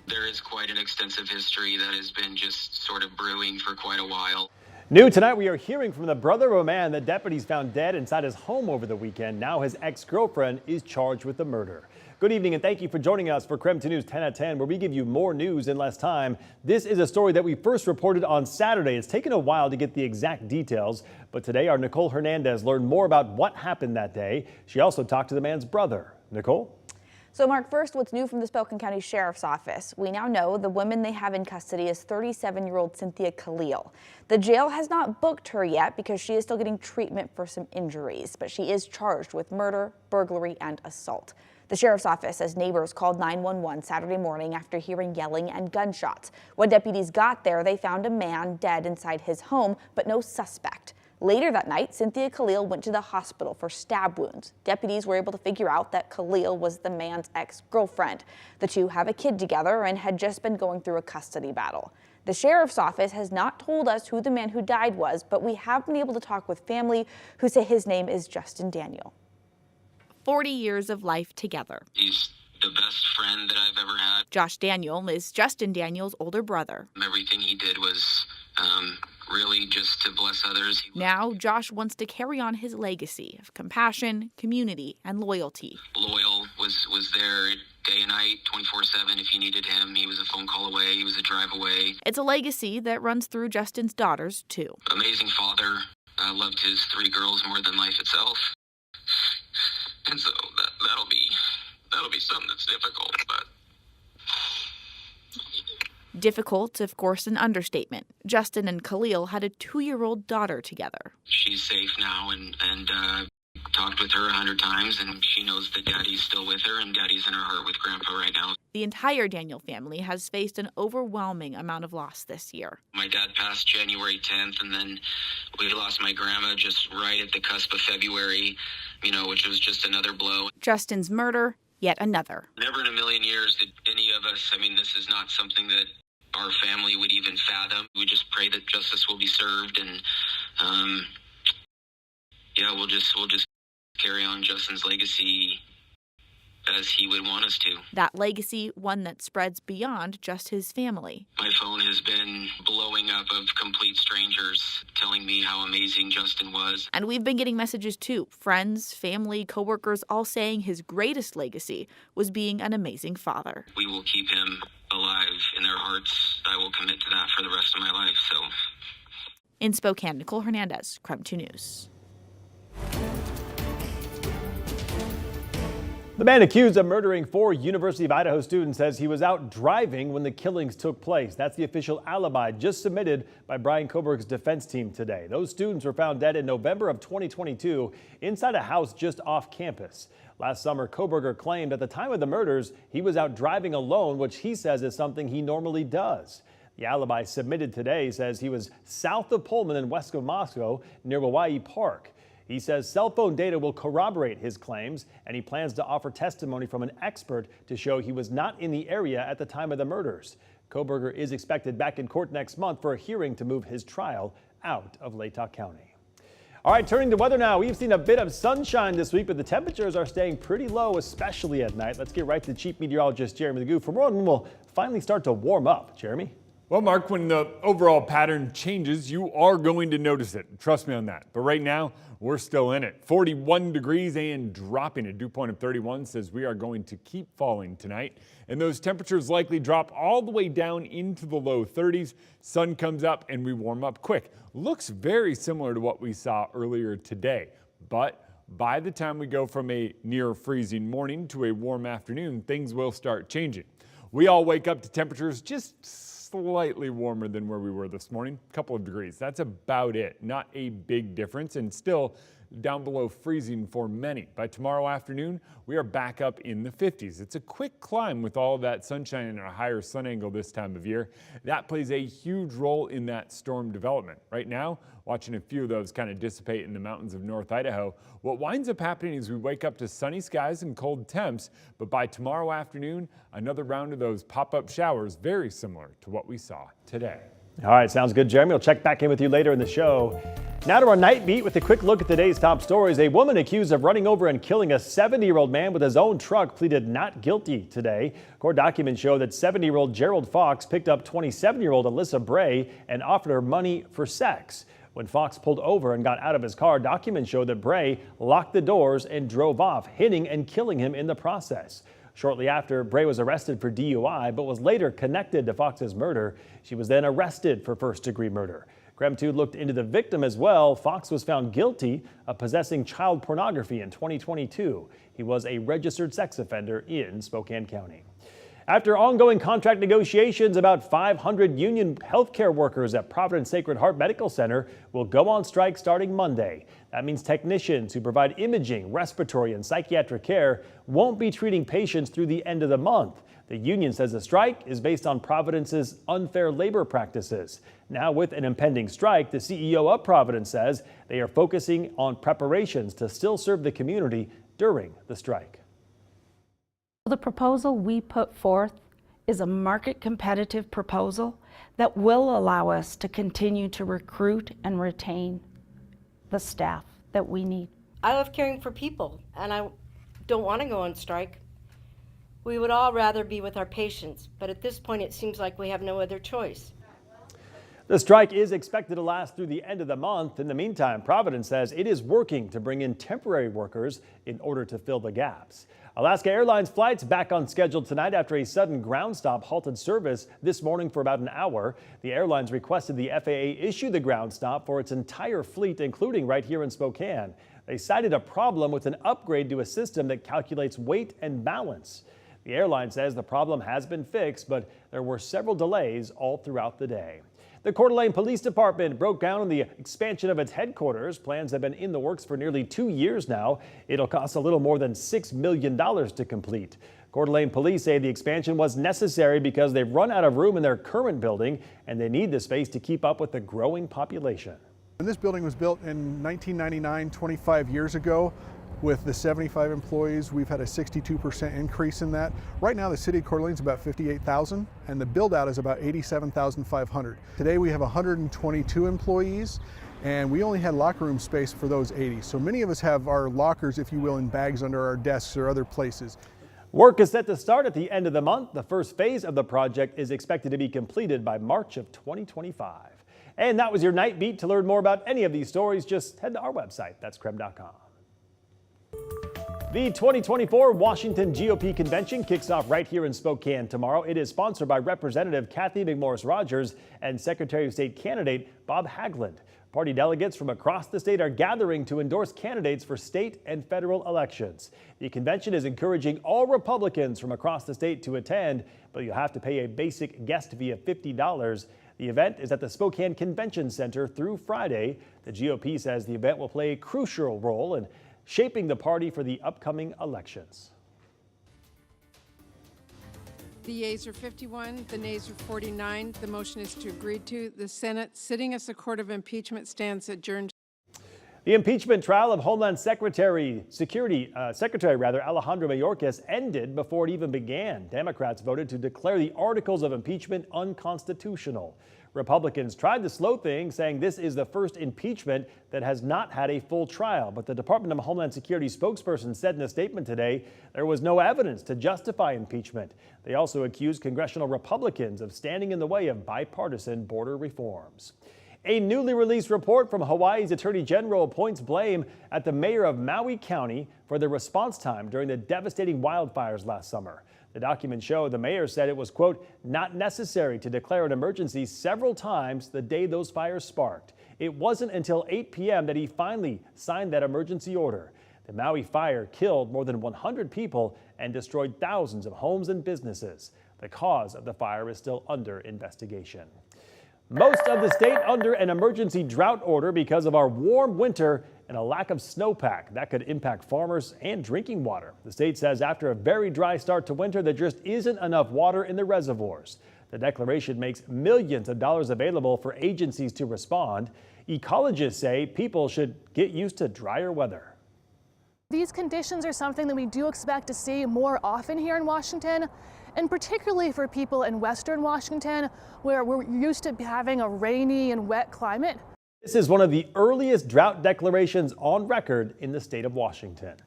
There is quite an extensive history that has been just sort of brewing for quite a while. New tonight, we are hearing from the brother of a man that deputies found dead inside his home over the weekend. Now his ex-girlfriend is charged with the murder. Good evening and thank you for joining us for KREM 2 News 10 at 10, where we give you more news in less time. This is a story that we first reported on Saturday. It's taken a while to get the exact details, but today our Nicole Hernandez learned more about what happened that day. She also talked to the man's brother. Nicole? So Mark, first, what's new from the Spokane County Sheriff's Office? We now know the woman they have in custody is 37-year-old Cynthia Khalil. The jail has not booked her yet because she is still getting treatment for some injuries, but she is charged with murder, burglary, and assault. The Sheriff's Office says neighbors called 911 Saturday morning after hearing yelling and gunshots. When deputies got there, they found a man dead inside his home, but no suspect. Later that night, Cynthia Khalil went to the hospital for stab wounds. Deputies were able to figure out that Khalil was the man's ex-girlfriend. The two have a kid together and had just been going through a custody battle. The Sheriff's Office has not told us who the man who died was, but we have been able to talk with family who say his name is Justin Daniel. 40 years of life together. He's the best friend that I've ever had. Josh Daniel is Justin Daniel's older brother. Everything he did was really just to bless others. Now, Josh wants to carry on his legacy of compassion, community, and loyalty. Loyal, was there day and night, 24/7 if you needed him. He was a phone call away. He was a drive away. It's a legacy that runs through Justin's daughters, too. Amazing father. Loved his 3 girls more than life itself. And so that'll be something that's difficult, but difficult, of course, an understatement. Justin and Khalil had a 2-year-old daughter together. She's safe now and talked with her 100 times, and she knows that Daddy's still with her and Daddy's in her heart with Grandpa right now. The entire Daniel family has faced an overwhelming amount of loss this year. My dad passed January 10th, and then we lost my grandma just right at the cusp of February, which was just another blow. Justin's murder, yet another. Never in a million years did any of us, this is not something that our family would even fathom. We just pray that justice will be served, and we'll just carry on Justin's legacy as he would want us to. That legacy, one that spreads beyond just his family. My phone has been blowing up of complete strangers telling me how amazing Justin was. And we've been getting messages too. Friends, family, coworkers, all saying his greatest legacy was being an amazing father. We will keep him alive in their hearts. I will commit to that for the rest of my life. So, in Spokane, Nicole Hernandez, KREM 2 News. The man accused of murdering 4 University of Idaho students says he was out driving when the killings took place. That's the official alibi just submitted by Brian Coburger's defense team today. Those students were found dead in November of 2022 inside a house just off campus. Last summer, Coburger claimed at the time of the murders, he was out driving alone, which he says is something he normally does. The alibi submitted today says he was south of Pullman and west of Moscow near Maui Park. He says cell phone data will corroborate his claims, and he plans to offer testimony from an expert to show he was not in the area at the time of the murders. Coburger is expected back in court next month for a hearing to move his trial out of Latah County. All right, turning to weather now. We've seen a bit of sunshine this week, but the temperatures are staying pretty low, especially at night. Let's get right to Chief Meteorologist Jeremy Legoo for more on when we'll finally start to warm up. Jeremy? Well, Mark, when the overall pattern changes, you are going to notice it. Trust me on that. But right now, we're still in it. 41 degrees and dropping. A dew point of 31 says we are going to keep falling tonight. And those temperatures likely drop all the way down into the low 30s. Sun comes up and we warm up quick. Looks very similar to what we saw earlier today. But by the time we go from a near freezing morning to a warm afternoon, things will start changing. We all wake up to temperatures just slightly warmer than where we were this morning, a couple of degrees. That's about it. Not a big difference, and still down below freezing for many. By tomorrow afternoon, we are back up in the 50s. It's a quick climb with all of that sunshine and a higher sun angle this time of year. That plays a huge role in that storm development. Right now, watching a few of those kind of dissipate in the mountains of North Idaho. What winds up happening is we wake up to sunny skies and cold temps, but by tomorrow afternoon, another round of those pop-up showers, very similar to what we saw today. All right, sounds good, Jeremy. We'll check back in with you later in the show. Now to our night beat with a quick look at today's top stories. A woman accused of running over and killing a 70-year-old man with his own truck pleaded not guilty today. Court documents show that 70-year-old Gerald Fox picked up 27-year-old Alyssa Bray and offered her money for sex. When Fox pulled over and got out of his car, documents show that Bray locked the doors and drove off, hitting and killing him in the process. Shortly after, Bray was arrested for DUI, but was later connected to Fox's murder. She was then arrested for first-degree murder. KREM 2 looked into the victim as well. Fox was found guilty of possessing child pornography in 2022. He was a registered sex offender in Spokane County. After ongoing contract negotiations, about 500 union healthcare workers at Providence Sacred Heart Medical Center will go on strike starting Monday. That means technicians who provide imaging, respiratory, and psychiatric care won't be treating patients through the end of the month. The union says the strike is based on Providence's unfair labor practices. Now, with an impending strike, the CEO of Providence says they are focusing on preparations to still serve the community during the strike. The proposal we put forth is a market competitive proposal that will allow us to continue to recruit and retain the staff that we need. I love caring for people, and I don't want to go on strike. We would all rather be with our patients, but at this point it seems like we have no other choice. The strike is expected to last through the end of the month. In the meantime, Providence says it is working to bring in temporary workers in order to fill the gaps. Alaska Airlines flights back on schedule tonight after a sudden ground stop halted service this morning for about an hour. The airlines requested the FAA issue the ground stop for its entire fleet, including right here in Spokane. They cited a problem with an upgrade to a system that calculates weight and balance. The airline says the problem has been fixed, but there were several delays all throughout the day. The Coeur d'Alene Police Department broke ground on the expansion of its headquarters. Plans have been in the works for nearly 2 years now. It'll cost a little more than $6 million to complete. Coeur d'Alene police say the expansion was necessary because they've run out of room in their current building and they need the space to keep up with the growing population. And this building was built in 1999, 25 years ago. With the 75 employees, we've had a 62% increase in that. Right now, the city of Coeur d'Alene is about 58,000, and the build out is about 87,500. Today, we have 122 employees, and we only had locker room space for those 80. So many of us have our lockers, if you will, in bags under our desks or other places. Work is set to start at the end of the month. The first phase of the project is expected to be completed by March of 2025. And that was your Night Beat. To learn more about any of these stories, just head to our website. That's KREM.com. The 2024 Washington GOP convention kicks off right here in Spokane tomorrow. It is sponsored by Representative Kathy McMorris Rogers and Secretary of State candidate Bob Haglund. Party delegates from across the state are gathering to endorse candidates for state and federal elections. The convention is encouraging all Republicans from across the state to attend, but you'll have to pay a basic guest fee of $50. The event is at the Spokane Convention Center through Friday. The GOP says the event will play a crucial role in shaping the party for the upcoming elections. The yeas are 51, the nays are 49. The motion is to agree to. The Senate, sitting as a court of impeachment, stands adjourned. The impeachment trial of Homeland Secretary Alejandro Mayorkas ended before it even began. Democrats voted to declare the articles of impeachment unconstitutional. Republicans tried to slow things, saying this is the first impeachment that has not had a full trial. But the Department of Homeland Security spokesperson said in a statement today there was no evidence to justify impeachment. They also accused congressional Republicans of standing in the way of bipartisan border reforms. A newly released report from Hawaii's Attorney General points blame at the mayor of Maui County for the response time during the devastating wildfires last summer. The documents show the mayor said it was, quote, not necessary to declare an emergency several times the day those fires sparked. It wasn't until 8 p.m. that he finally signed that emergency order. The Maui fire killed more than 100 people and destroyed thousands of homes and businesses. The cause of the fire is still under investigation. Most of the state under an emergency drought order because of our warm winter and a lack of snowpack. That could impact farmers and drinking water. The state says after a very dry start to winter, there just isn't enough water in the reservoirs. The declaration makes millions of dollars available for agencies to respond. Ecologists say people should get used to drier weather. These conditions are something that we do expect to see more often here in Washington, and particularly for people in Western Washington, where we're used to having a rainy and wet climate. This is one of the earliest drought declarations on record in the state of Washington.